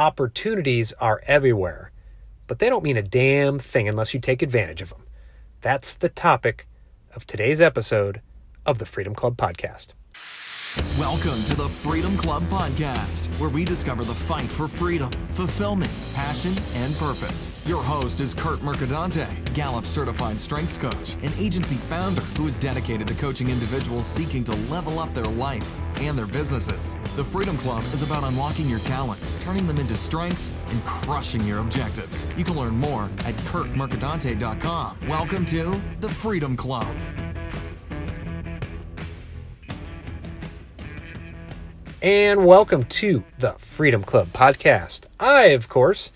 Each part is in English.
Opportunities are everywhere, but they don't mean a damn thing unless you take advantage of them. That's the topic of today's episode of the Freedom Club Podcast. Welcome to the Freedom Club Podcast, where we discover the fight for freedom, fulfillment, passion, and purpose. Your host is Kurt Mercadante, Gallup Certified Strengths Coach, an agency founder who is dedicated to coaching individuals seeking to level up their life and their businesses. The Freedom Club is about unlocking your talents, turning them into strengths, and crushing your objectives. You can learn more at kurtmercadante.com. Welcome to the Freedom Club. And welcome to the Freedom Club Podcast. I, of course,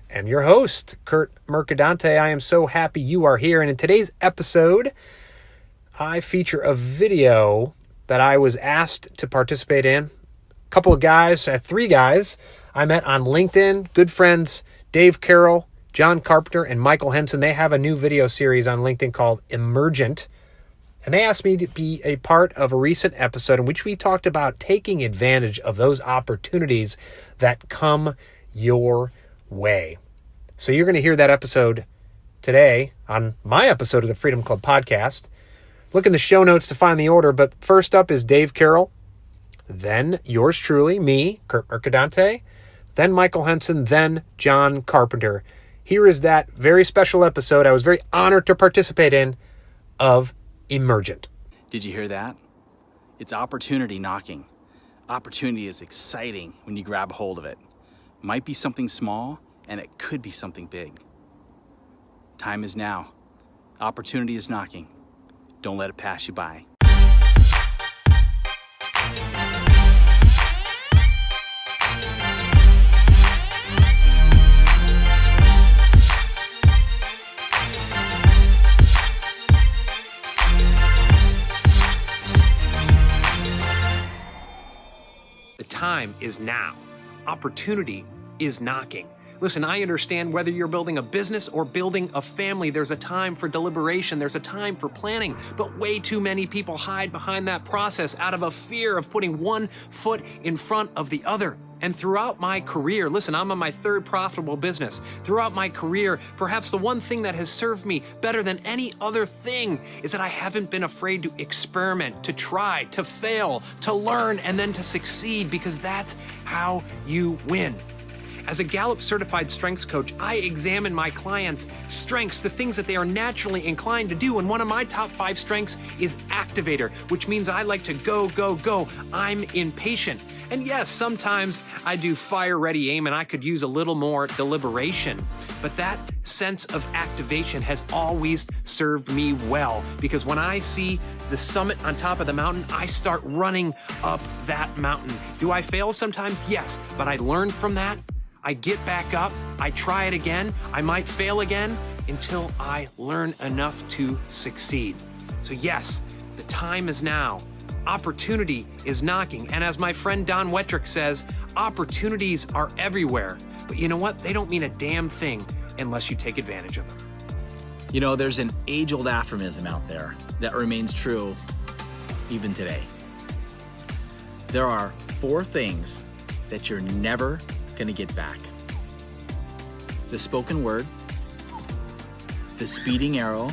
am your host, Kurt Mercadante. I am so happy you are here. And in today's episode, I feature a video that I was asked to participate in. A couple of guys, three guys I met on LinkedIn, good friends, Dave Carroll, John Carpenter, and Michael Henson. They have a new video series on LinkedIn called Emergent. And they asked me to be a part of a recent episode in which we talked about taking advantage of those opportunities that come your way. So you're going to hear that episode today on my episode of the Freedom Club Podcast. Look in the show notes to find the order, but first up is Dave Carroll, then yours truly, me, Kurt Mercadante, then Michael Henson, then John Carpenter. Here is that very special episode I was very honored to participate in of Emergent. Did you hear that? It's opportunity knocking. Opportunity is exciting when you grab hold of it. Might be something small, and it could be something big. Time is now. Opportunity is knocking. Don't let it pass you by. Time is now. Opportunity is knocking. Listen, I understand whether you're building a business or building a family, there's a time for deliberation, there's a time for planning, but way too many people hide behind that process out of a fear of putting one foot in front of the other. And throughout my career, listen, I'm on my third profitable business. Throughout my career, perhaps the one thing that has served me better than any other thing is that I haven't been afraid to experiment, to try, to fail, to learn, and then to succeed, because that's how you win. As a Gallup Certified Strengths Coach, I examine my clients' strengths, the things that they are naturally inclined to do. And one of my top 5 strengths is activator, which means I like to go, go, go. I'm impatient. And yes, sometimes I do fire, ready, aim, and I could use a little more deliberation. But that sense of activation has always served me well, because when I see the summit on top of the mountain, I start running up that mountain. Do I fail sometimes? Yes, but I learn from that. I get back up, I try it again, I might fail again until I learn enough to succeed. So yes, the time is now. Opportunity is knocking. And as my friend Don Wettrick says, opportunities are everywhere. But you know what? They don't mean a damn thing unless you take advantage of them. You know, there's an age-old aphorism out there that remains true even today. There are 4 things that you're never going to get back: the spoken word, the speeding arrow,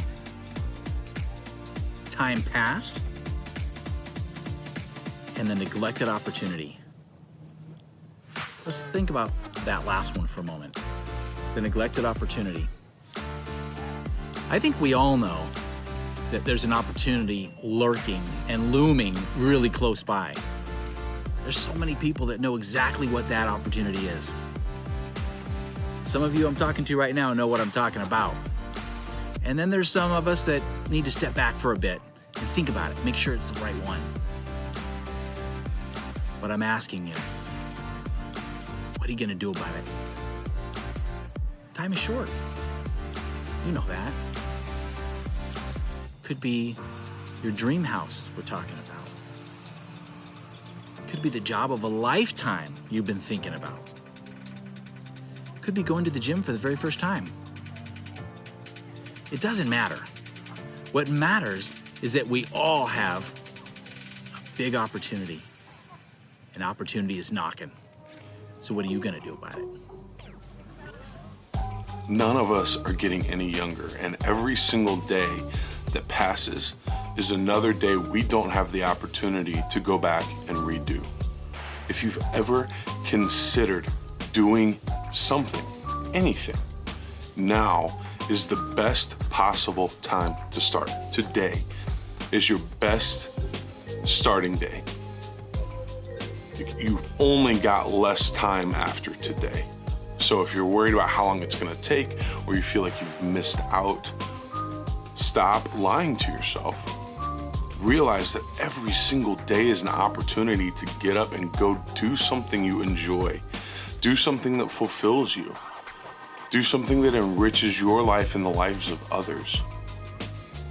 time past, and the neglected opportunity. Let's think about that last one for a moment. The neglected opportunity. I think we all know that there's an opportunity lurking and looming really close by. There's so many people that know exactly what that opportunity is. Some of you I'm talking to right now know what I'm talking about. And then there's some of us that need to step back for a bit and think about it, make sure it's the right one. But I'm asking you, what are you gonna do about it? Time is short. You know that. Could be your dream house we're talking about. Could be the job of a lifetime you've been thinking about. Could be going to the gym for the very first time. It doesn't matter. What matters is that we all have a big opportunity. An opportunity is knocking. So what are you going to do about it? None of us are getting any younger, and every single day that passes is another day we don't have the opportunity to go back and redo. If you've ever considered doing something, anything, now is the best possible time to start. Today is your best starting day. You've only got less time after today. So if you're worried about how long it's gonna take, or you feel like you've missed out, stop lying to yourself. Realize that every single day is an opportunity to get up and go do something you enjoy. Do something that fulfills you. Do something that enriches your life and the lives of others.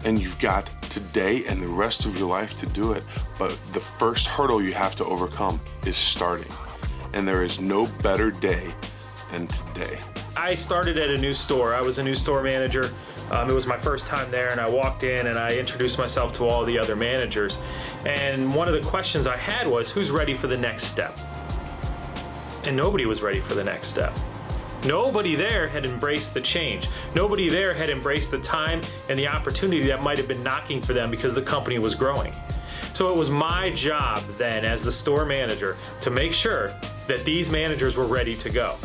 And you've got today and the rest of your life to do it. But the first hurdle you have to overcome is starting. And there is no better day than today. I started at a new store. I was a new store manager. It was my first time there, and I walked in and I introduced myself to all the other managers. And one of the questions I had was, who's ready for the next step? And nobody was ready for the next step. Nobody there had embraced the change. Nobody there had embraced the time and the opportunity that might have been knocking for them because the company was growing. So it was my job then as the store manager to make sure that these managers were ready to go.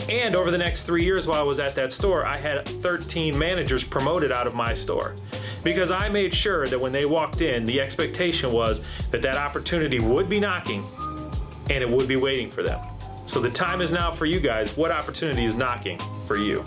And over the next 3 years while I was at that store, I had 13 managers promoted out of my store. Because I made sure that when they walked in, the expectation was that that opportunity would be knocking and it would be waiting for them. So the time is now for you guys. What opportunity is knocking for you?